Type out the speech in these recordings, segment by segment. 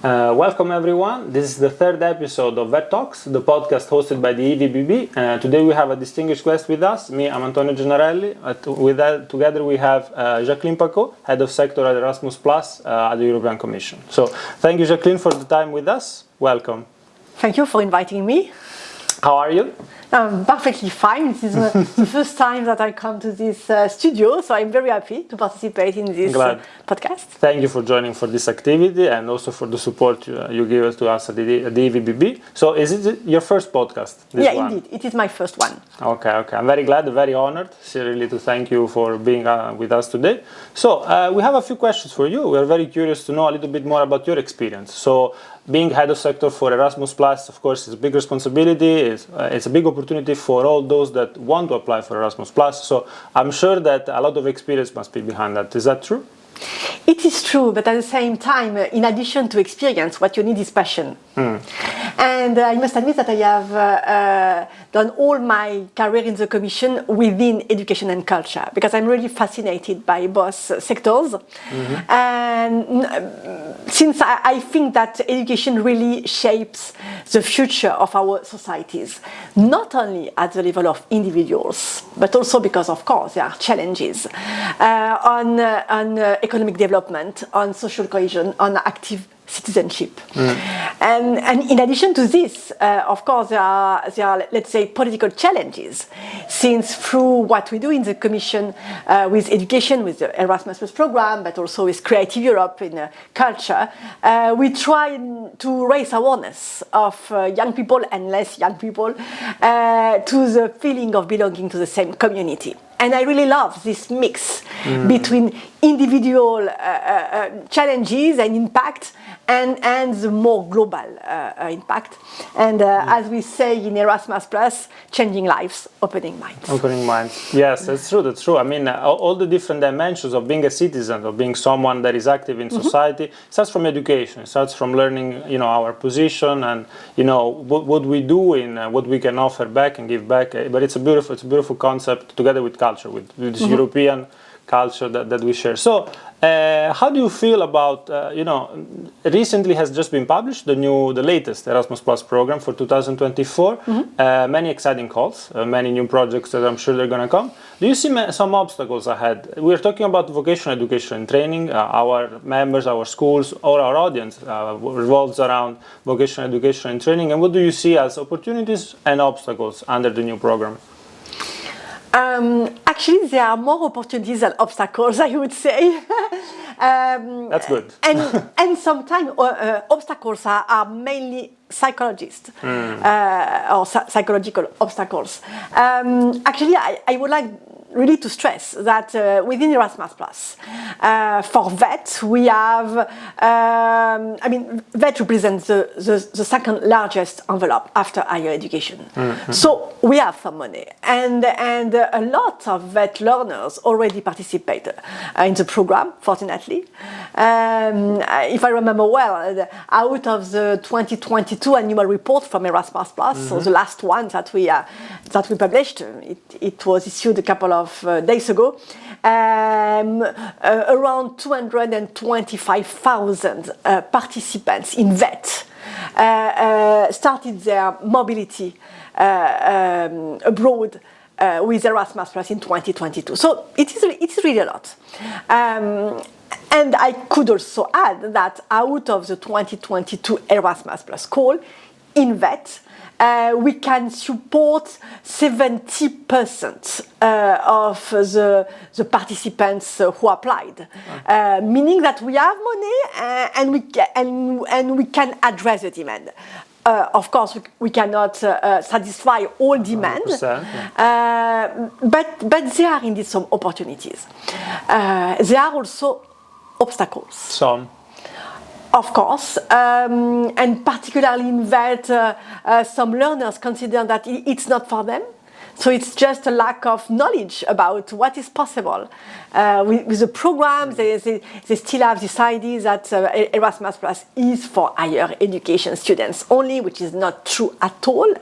Welcome everyone. This is the third episode of Vet Talks, the podcast hosted by the EVBB. Today we have a distinguished guest with us. I'm Antonio Gennarelli. Together we have Jacqueline Pacaud, Head of Sector at Erasmus Plus at the European Commission. So thank you, Jacqueline, for the time with us. Welcome. Thank you for inviting me. How are you? I'm perfectly fine. This is the first time that I come to this studio, so I'm very happy to participate in this podcast. Thank you for joining for this activity and also for the support you give to us at the EVBB. So is it your first podcast? Indeed. It is my first one. Okay. I'm very glad, very honored, really, to thank you for being with us today. So we have a few questions for you. We are very curious to know a little bit more about your experience. So being head of sector for Erasmus Plus, of course, is a big responsibility. It's a big opportunity for all those that want to apply for Erasmus Plus. So I'm sure that a lot of experience must be behind that. Is that true? It is true, but at the same time, in addition to experience, what you need is passion. And I must admit that I have done all my career in the Commission within education and culture, because I'm really fascinated by both sectors. And since I think that education really shapes the future of our societies, not only at the level of individuals, but also because, of course, there are challenges on economic development, on social cohesion, on active citizenship. And in addition to this, of course, there are, let's say, political challenges, since through what we do in the Commission with education, with the Erasmus Plus program, but also with Creative Europe in culture, we try to raise awareness of young people and less young people to the feeling of belonging to the same community. And I really love this mix between individual challenges and impact and the more global impact. And as we say in Erasmus Plus, changing lives, opening minds. Opening minds. Yes, that's true. I mean, all the different dimensions of being a citizen, of being someone that is active in society, starts from education. It starts from learning, our position and, what we do and what we can offer back and give back. But it's a beautiful concept together with culture, with this European culture that we share. So how do you feel about, recently has just been published the latest Erasmus Plus program for 2024. Many exciting calls, many new projects that I'm sure they're going to come. Do you see some obstacles ahead? We're talking about vocational education and training. Our members, our schools, or our audience revolves around vocational education and training. And what do you see as opportunities and obstacles under the new program? Actually, there are more opportunities than obstacles, I would say. That's good. And sometimes obstacles are mainly psychologists or psychological obstacles. Actually, I would like really to stress that within Erasmus Plus, for VET, we have, VET represents the second largest envelope after higher education. So we have some money, and a lot of VET learners already participate in the program, fortunately. If I remember well, out of the 2022 annual report from Erasmus Plus, so the last one that we published, it was issued a couple of days ago, around 225,000 participants in VET started their mobility abroad with Erasmus Plus in 2022. So it's really a lot. And I could also add that out of the 2022 Erasmus Plus call in VET, we can support 70% of the participants who applied, meaning that we have money and we can address the demand. Of course, we cannot satisfy all demand, but there are indeed some opportunities. There are also obstacles. Some. Of course, and particularly in VET, some learners consider that it's not for them. So it's just a lack of knowledge about what is possible. With the programs, they still have this idea that Erasmus Plus is for higher education students only, which is not true at all,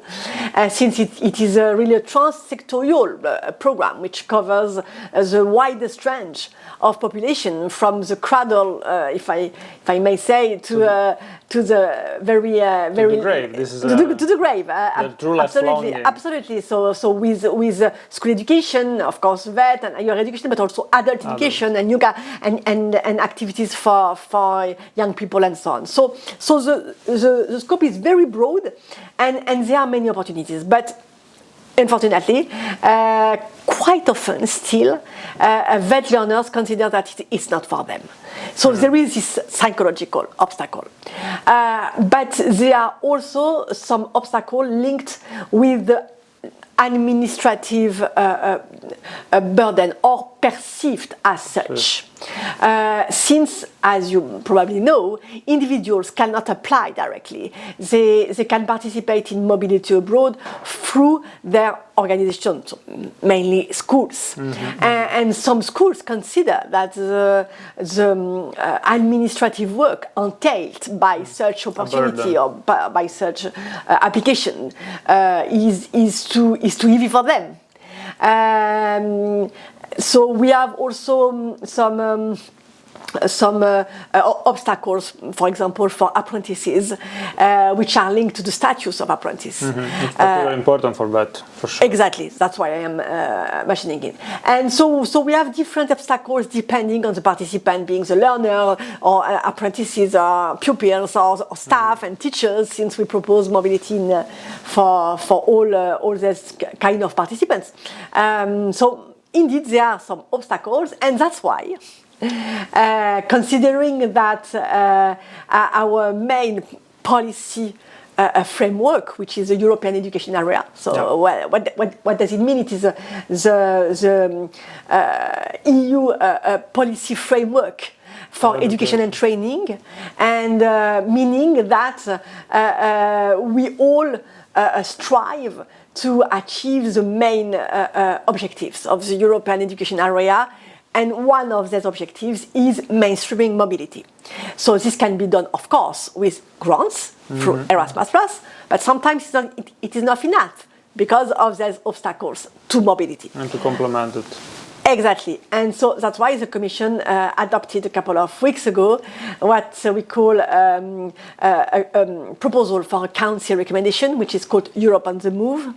since it is really a trans-sectorial program which covers the widest range of population, from the cradle, if I may say, to the very to the grave. This is to the grave. Absolutely. So with school education, of course, vet and higher education, but also adult education and yoga and activities for young people and so on. So the scope is very broad, and there are many opportunities, but unfortunately, quite often still, vet learners consider that it's not for them. So there is this psychological obstacle. But there are also some obstacles linked with the administrative burden, or perceived as such. Since, as you probably know, individuals cannot apply directly. They can participate in mobility abroad through their organizations, so mainly schools. And some schools consider that the administrative work entailed by such opportunity or by such application is too heavy for them. So we have also some obstacles, for example, for apprentices, which are linked to the status of apprentice. It's particularly important for that, for sure. Exactly, that's why I am mentioning it. And so we have different obstacles depending on the participant, being the learner, or apprentices, or pupils, or staff and teachers, since we propose mobility for all these kind of participants. So indeed, there are some obstacles, and that's why, considering that our main policy framework, which is the European education area. So what does it mean? It is the EU policy framework for education and training, and meaning that we all strive to achieve the main objectives of the European education area, and one of those objectives is mainstreaming mobility. So this can be done, of course, with grants through Erasmus+, but sometimes it is not enough because of those obstacles to mobility. And to complement it. Exactly, and so that's why the Commission adopted a couple of weeks ago what we call a proposal for a Council recommendation, which is called Europe on the Move.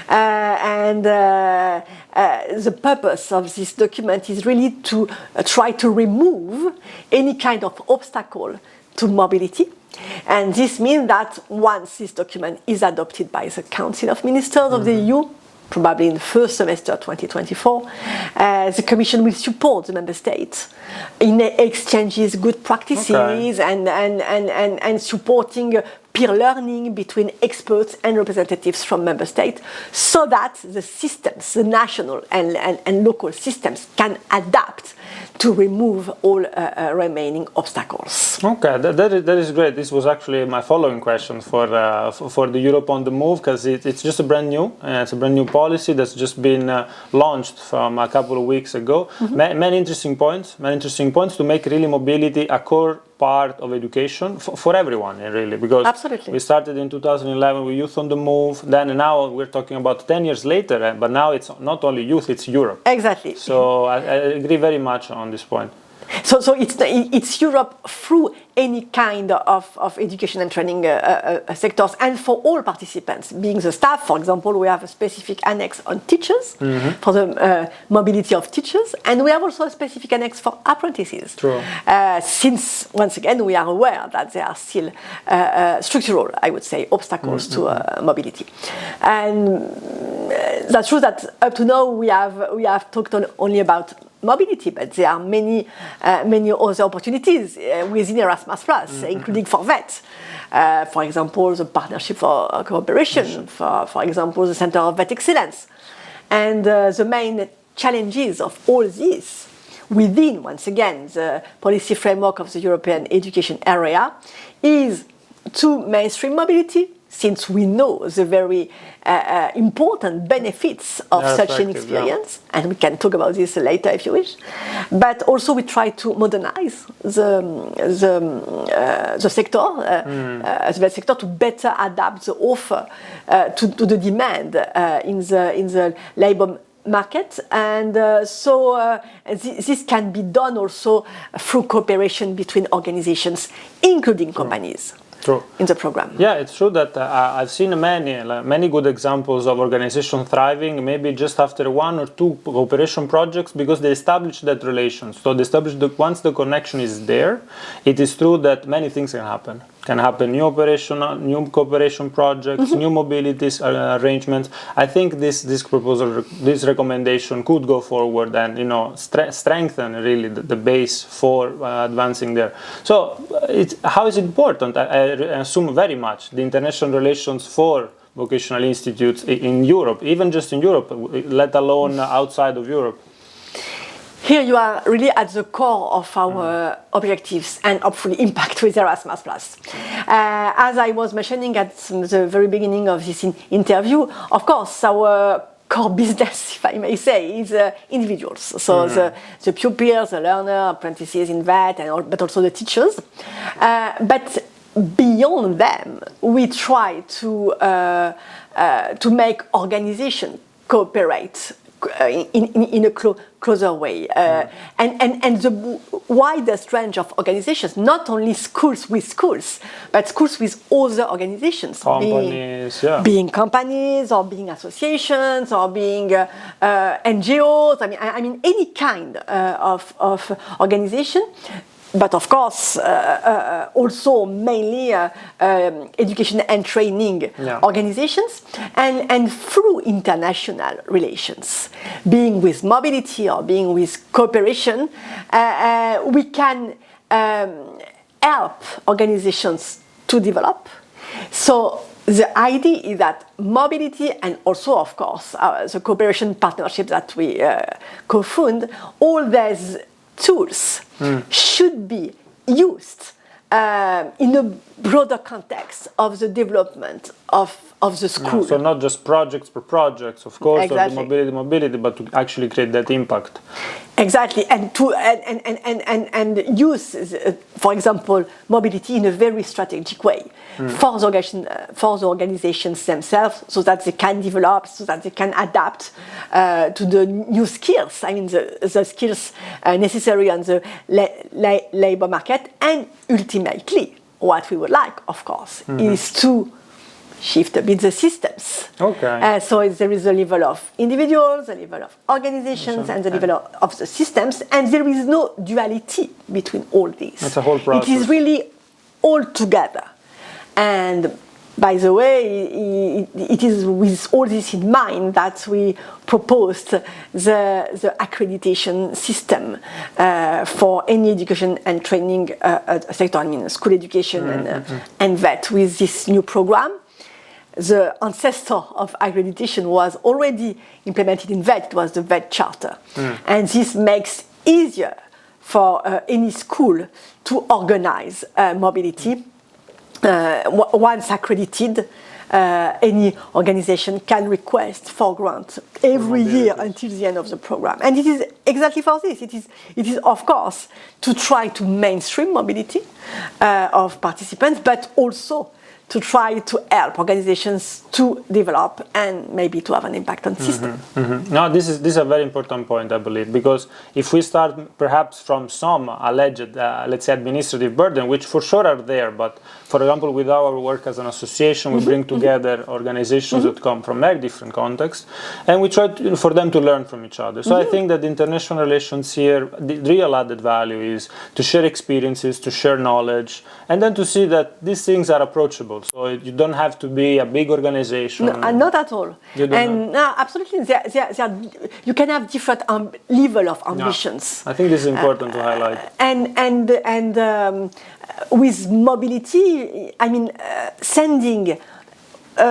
And the purpose of this document is really to try to remove any kind of obstacle to mobility. And this means that once this document is adopted by the Council of Ministers of the EU, probably in the first semester 2024, the Commission will support the Member States in exchanges good practices and supporting peer learning between experts and representatives from Member States, so that the systems, the national and local systems, can adapt to remove all remaining obstacles. Okay, that is great. This was actually my following question for the Europe on the Move, because it's just a brand new policy that's just been launched from a couple of weeks ago. Many interesting points to make really mobility a core part of education for everyone, really, because we started in 2011 with Youth on the Move, then now we're talking about 10 years later, but now it's not only youth, it's Europe. Exactly. So I agree very much on this point. So it's Europe through any kind of education and training sectors, and for all participants, being the staff. For example, we have a specific annex on teachers for the mobility of teachers, and we have also a specific annex for apprentices. True. Since, once again, we are aware that there are still structural, I would say, obstacles to mobility. And that's true that up to now we have talked only about mobility, but there are many other opportunities within Erasmus+, including for VET. For example, the Partnership for Cooperation, for example, the Center of VET Excellence. And the main challenges of all this within, once again, the policy framework of the European education area is to mainstream mobility, since we know the very important benefits of such an experience, and we can talk about this later if you wish. But also we try to modernize the sector, the sector, to better adapt the offer to the demand in the labor market, and this can be done also through cooperation between organizations, including companies. True. In the program. Yeah, it's true that I've seen many good examples of organizations thriving maybe just after 1 or 2 cooperation projects, because they establish that relation. So they establish that once the connection is there, it is true that many things can happen. Can happen new cooperation projects, new mobilities arrangements. I think this proposal, this recommendation could go forward and strengthen really the base for advancing there. So how is it important? I assume very much the international relations for vocational institutes in Europe, even just in Europe, let alone outside of Europe. Here you are really at the core of our objectives and hopefully impact with Erasmus+. As I was mentioning at the very beginning of this interview, of course, our core business, if I may say, is individuals. So the pupils, the learner, apprentices in VET, but also the teachers. But beyond them, we try to make organizations cooperate in a closer way, and the widest range of organizations, not only schools with schools, but schools with other organizations, being companies or being associations or being NGOs. I mean any kind of organization. But of course, also mainly education and training organizations, and through international relations, being with mobility or being with cooperation, we can help organizations to develop. So the idea is that mobility and also, of course, the cooperation partnership that we co-fund, all these tools should be used in a broader context of the development of the school. So not just projects per projects, of course, exactly. Or the mobility, but to actually create that impact. Exactly, and to and use, for example, mobility in a very strategic way for the organizations themselves, so that they can develop, so that they can adapt to the new skills. I mean, the skills necessary on the labor market, and ultimately, what we would like, of course, is to shift a bit the systems. Okay. So there is a level of individuals, a level of organizations, and the level of the systems, and there is no duality between all these. It's a whole process. It is really all together. And by the way, it is with all this in mind that we proposed the accreditation system for any education and training sector, I mean school education and VET, with this new program. The ancestor of accreditation was already implemented in VET. It was the VET Charter. And this makes easier for any school to organize mobility. Once accredited, any organization can request for grant every year until the end of the program. And it is exactly for this. It is of course to try to mainstream mobility of participants, but also to try to help organizations to develop and maybe to have an impact on the system. No, this is a very important point, I believe, because if we start perhaps from some alleged, let's say, administrative burden, which for sure are there, but for example, with our work as an association, we bring together organizations that come from very different contexts, and we try for them to learn from each other. So I think that international relations here, the real added value is to share experiences, to share knowledge, and then to see that these things are approachable. So you don't have to be a big organization. No, not at all. No, absolutely. You can have different level of ambitions. I think this is important to highlight. And with mobility, I mean, sending 1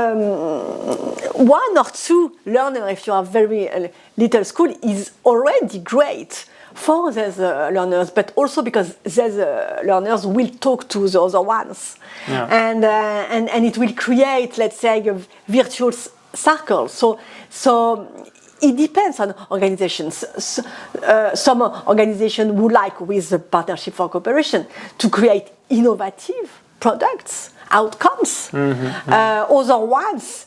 or 2 learners, if you have very little school, is already great. for these learners, but also because these learners will talk to the other ones. Yeah. And it will create, let's say, a virtuous circle. So it depends on organizations. Some organizations would like, with the Partnership for Cooperation, to create innovative products, outcomes. Other ones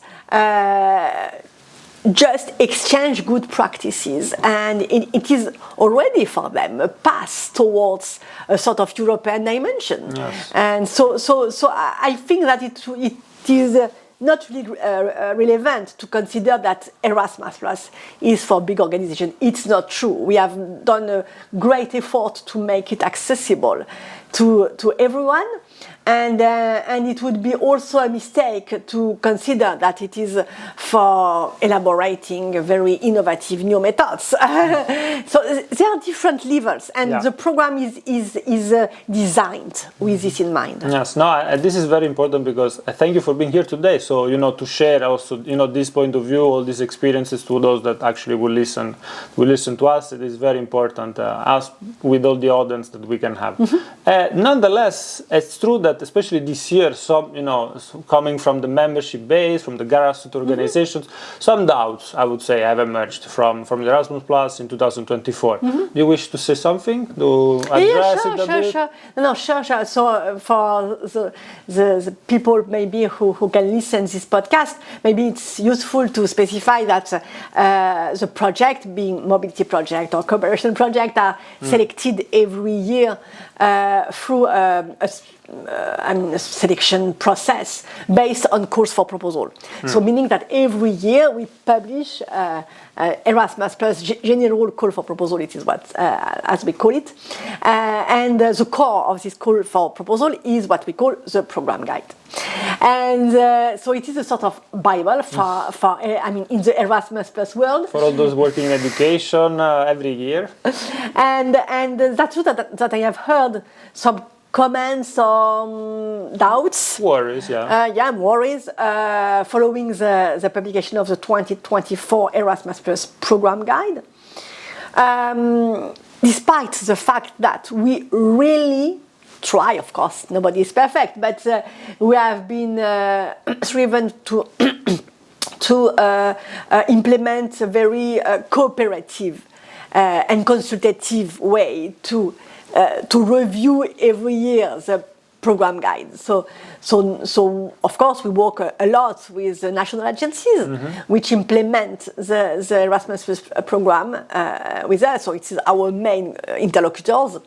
just exchange good practices, and it is already for them a path towards a sort of European dimension. Yes. And so I think that it is not really relevant to consider that Erasmus Plus is for big organizations. It's not true. We have done a great effort to make it accessible to everyone. And it would be also a mistake to consider that it is for elaborating very innovative new methods. So there are different levels, and the program is designed with this in mind. Yes, no, this is very important, because I thank you for being here today. So, to share also, this point of view, all these experiences to those that actually will listen to us. It is very important, as with all the audience that we can have. Nonetheless, it's true that especially this year, some, coming from the membership base, from the grassroots organizations, some doubts, I would say, have emerged from the Erasmus Plus in 2024. Do you wish to say something to address it a bit? Sure. So for the people maybe who can listen to this podcast, maybe it's useful to specify that the project, being mobility project or cooperation project, are selected every year through a selection process based on calls for proposal. So meaning that every year we publish Erasmus Plus general call for proposal, it is what, as we call it. And the core of this call for proposal is what we call the program guide. And so it is a sort of Bible for in the Erasmus Plus world. For all those working in education every year. And that's true that I have heard some comments or doubts. Worries, worries following the publication of the 2024 Erasmus Plus program guide. Despite the fact that we really try, of course, nobody is perfect, but we have been driven to implement a very cooperative and consultative way to review every year the program guide. So of course we work a lot with the national agencies which implement the Erasmus program with us. So it is our main interlocutors.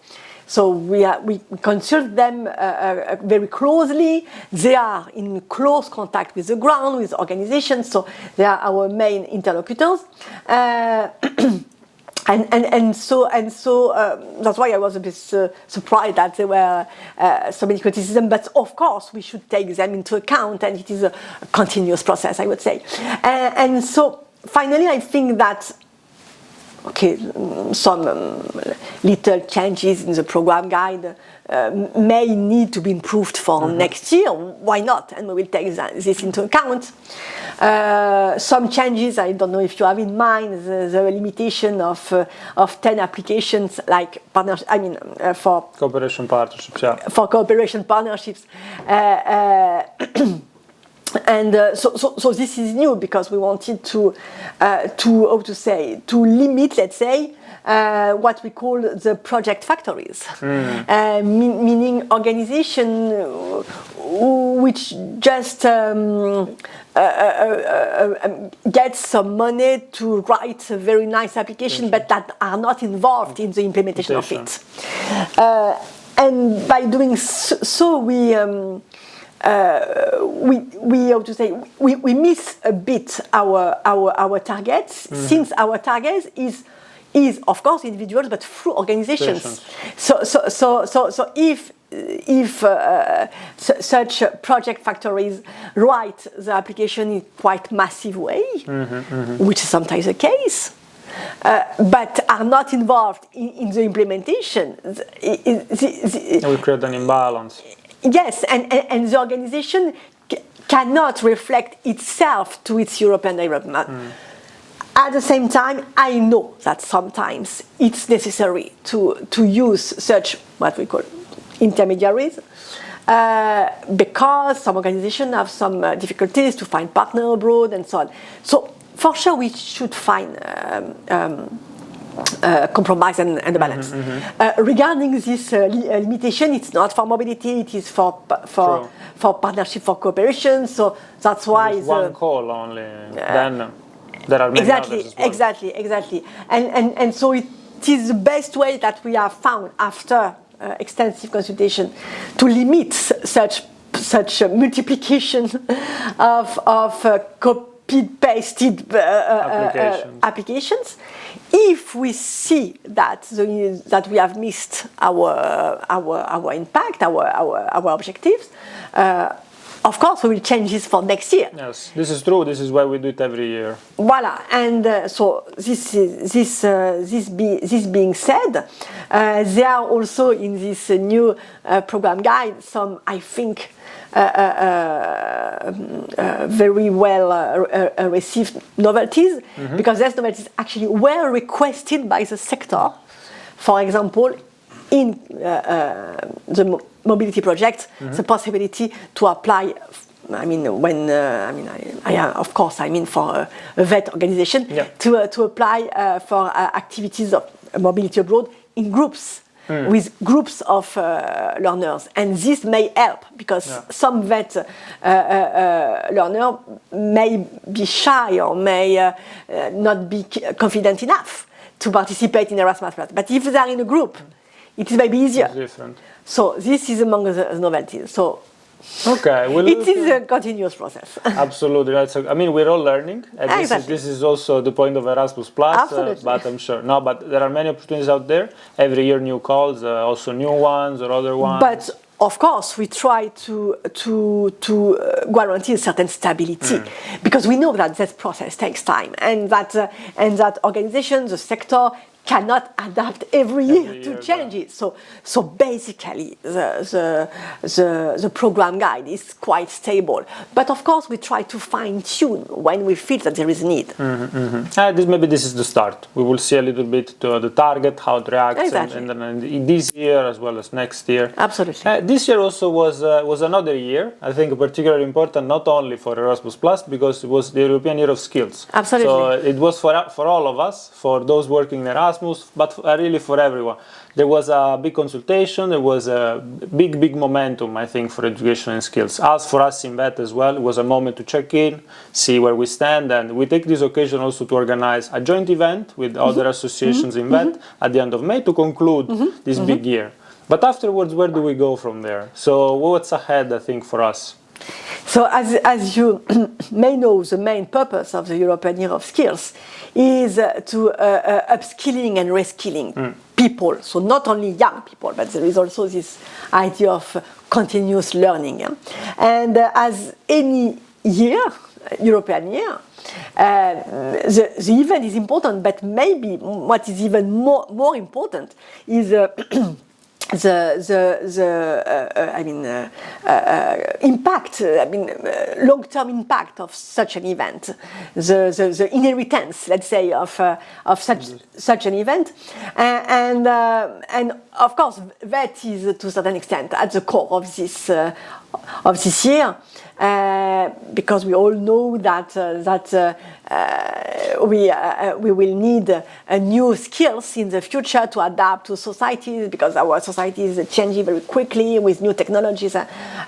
So we consult them very closely. They are in close contact with the ground, with organizations. So they are our main interlocutors. And so that's why I was a bit surprised that there were so many criticisms. But of course, we should take them into account, and it is a continuous process, I would say. And so finally, I think that some little changes in the program guide may need to be improved for next year. Why not? And we will take this into account. Some changes, I don't know if you have in mind the limitation of 10 applications, like for cooperation partnerships. For cooperation partnerships. And so this is new, because we wanted to limit, let's say, what we call the project factories, meaning organization which just get some money to write a very nice application, but that are not involved in the implementation of it. And by doing so, we miss a bit our targets, since our targets is of course individuals, but through organizations. So if such project factories write the application in quite massive way, which is sometimes the case, but are not involved in the implementation, it will create an imbalance. Yes, and the organization cannot reflect itself to its European development. At the same time, I know that sometimes it's necessary to use such what we call intermediaries because some organizations have some difficulties to find partner abroad and so on. So for sure, we should find compromise and a balance. Regarding this limitation, it's not for mobility; it is for partnership, for cooperation. So that's why it's one call only. Then there are many others as well. Exactly. And so it is the best way that we have found after extensive consultation to limit such multiplication of copy-pasted applications. If we see that we have missed our impact, our objectives, of course we will change this for next year. Yes, this is true. This is why we do it every year. Voila, and so this being said, there are also in this new program guide some, I think, very well received novelties, because those novelties actually were requested by the sector. For example, in the mobility project, the possibility to apply. I mean, when of course, for a VET organization to apply for activities of mobility abroad in groups. With groups of learners, and this may help because some VET learner may be shy or may not be confident enough to participate in Erasmus+. But if they are in a group, it is maybe easier. It's different. So this is among the novelties. So okay, it is a continuous process. Absolutely, right. So, I mean, we're all learning, and this is also the point of Erasmus+. But I'm sure but there are many opportunities out there. Every year, new calls, also new ones or other ones. But of course, we try to guarantee a certain stability, because we know that this process takes time, and that organizations, the sector, cannot adapt every year to change it. So basically, the program guide is quite stable. But of course, we try to fine tune when we feel that there is need. Maybe this is the start. We will see a little bit to the target, how it reacts, and then this year as well as next year. Absolutely. This year also was another year. I think particularly important not only for Erasmus+, because it was the European Year of Skills. Absolutely. So it was for all of us, for those working in Erasmus, but really for everyone. There was a big consultation, there was a big momentum, I think, for education and skills. As for us in VET as well, it was a moment to check in, see where we stand, and we take this occasion also to organize a joint event with other associations in VET at the end of May to conclude this big year. But afterwards, where do we go from there? So what's ahead, I think, for us? So as you may know, the main purpose of the European Year of Skills is to upskilling and reskilling people. So not only young people, but there is also this idea of continuous learning. And as any year, European year, the event is important, but maybe what is even more important is impact, long-term impact of such an event, the inheritance, let's say, of such an event, and of course, that is to a certain extent at the core of this year, because we all know that we will need new skills in the future to adapt to societies, because our society is changing very quickly with new technologies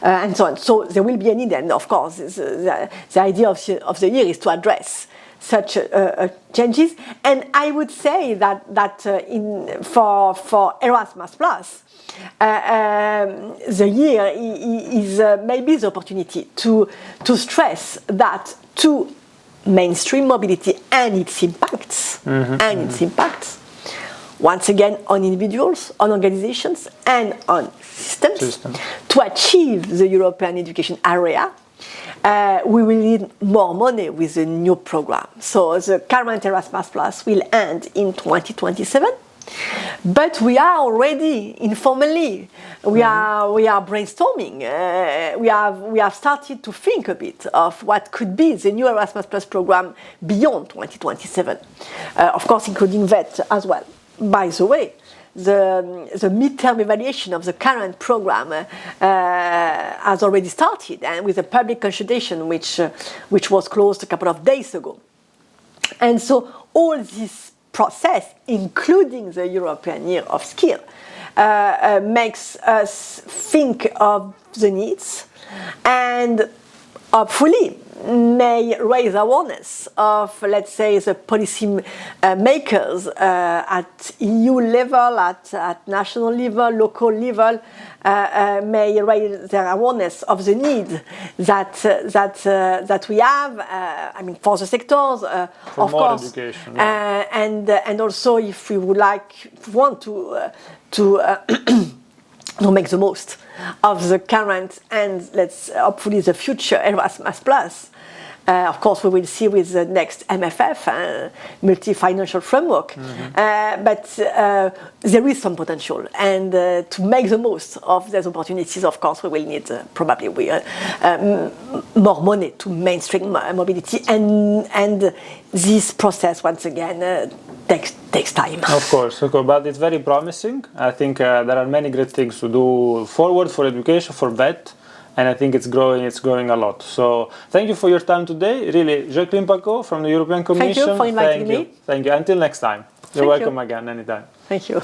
and so on. So there will be a need, and of course, the idea of the year is to address such changes. And I would say that for Erasmus+, the year is maybe the opportunity to stress that to mainstream mobility and its impacts, once again on individuals, on organizations, and on systems. To achieve the European education area, we will need more money with the new program. So the current Erasmus+ will end in 2027. But we are already informally, we are brainstorming. We have started to think a bit of what could be the new Erasmus Plus program beyond 2027. Of course, including VET as well. By the way, the midterm evaluation of the current program has already started, and with a public consultation which was closed a couple of days ago. And so all this process, including the European Year of Skill, makes us think of the needs and hopefully may raise awareness of, let's say, the policy makers at EU level, at national level, local level, may raise their awareness of the need that we have. I mean, for the sectors, for of more course, education, yeah. And also if we would want to make the most of the current and let's hopefully the future Erasmus Plus. Of course, we will see with the next MFF, multi-financial framework. But there is some potential, and to make the most of those opportunities, of course, we will need probably more money to mainstream mobility, and this process once again takes time. Of course, but it's very promising. I think there are many great things to do forward for education, for VET. And I think it's growing a lot. So thank you for your time today. Really, Jacqueline Pacaud from the European Commission. Thank you for inviting me. Thank you. Until next time. You're welcome again, anytime. Thank you.